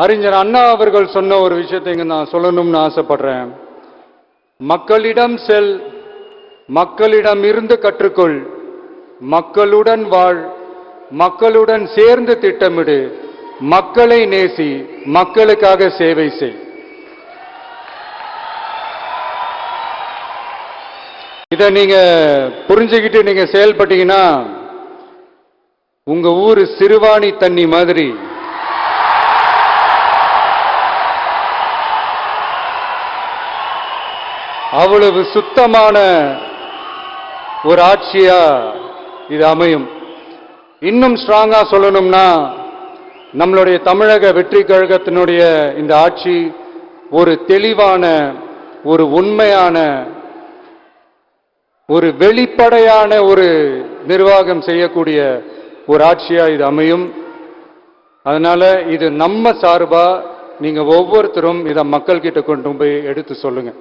அறிஞர் அண்ணா அவர்கள் சொன்ன ஒரு விஷயத்தை இங்க நான் சொல்லணும்னு ஆசைப்படுறேன். மக்களிடம் செல், மக்களிடம் இருந்து கற்றுக்கொள், மக்களுடன் வாழ், மக்களுடன் சேர்ந்து திட்டமிடு, மக்களை நேசி, மக்களுக்காக சேவை செய். இதை நீங்க புரிஞ்சுக்கிட்டு நீங்க செயல்பட்டீங்கன்னா உங்க ஊரு சிறுவாணி தண்ணி மாதிரி அவ்வளவு சுத்தமான ஒரு ஆட்சியா இது அமையும். இன்னும் ஸ்ட்ராங்கா சொல்லணும்னா நம்மளுடைய தமிழக வெற்றி கழகத்தினுடைய இந்த ஆட்சி ஒரு தெளிவான, ஒரு உண்மையான, ஒரு வெளிப்படையான ஒரு நிர்வாகம் செய்யக்கூடிய ஒரு ஆட்சியா இது அமையும். அதனால இது நம்ம சார்பா நீங்க ஒவ்வொருத்தரும் இதை மக்கள் கிட்ட கொண்டு போய் எடுத்து சொல்லுங்க.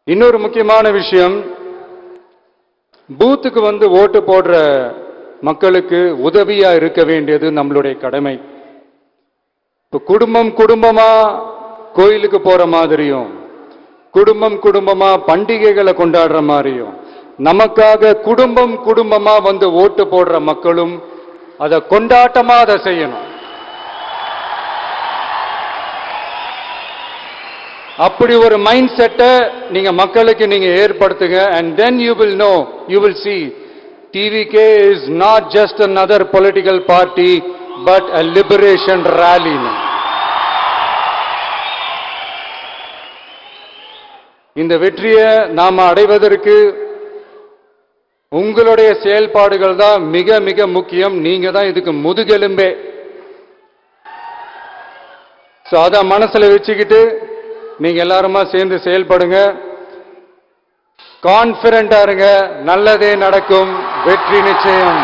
இன்னொரு முக்கியமான விஷயம், பூத்துக்கு வந்து ஓட்டு போடுற மக்களுக்கு உதவியா இருக்க வேண்டியது நம்மளுடைய கடமை. இப்ப குடும்பம் குடும்பமா கோயிலுக்கு போற மாதிரியும், குடும்பம் குடும்பமா பண்டிகைகளை கொண்டாடுற மாதிரியும், நமக்காக குடும்பம் குடும்பமா வந்து ஓட்டு போடுற மக்களும் அதை கொண்டாட்டமா அதை செய்யணும். அப்படி ஒரு மைண்ட் செட்டை நீங்க மக்களுக்கு நீங்க ஏற்படுத்துங்க. and then you will know, you will see TVK is not just another political party but a liberation rally. இந்த வெற்றியை நாம அடைவதற்கு உங்களுடைய செயல்பாடுகள் தான் மிக மிக முக்கியம். நீங்க தான் இதுக்கு முதுகெலும்பே. அத மனசுல வச்சுக்கிட்டு நீங்க எல்லாருமா சேர்ந்து செயல்படுங்க. கான்பிடண்டா இருங்க, நல்லதே நடக்கும், வெற்றி நிச்சயம்.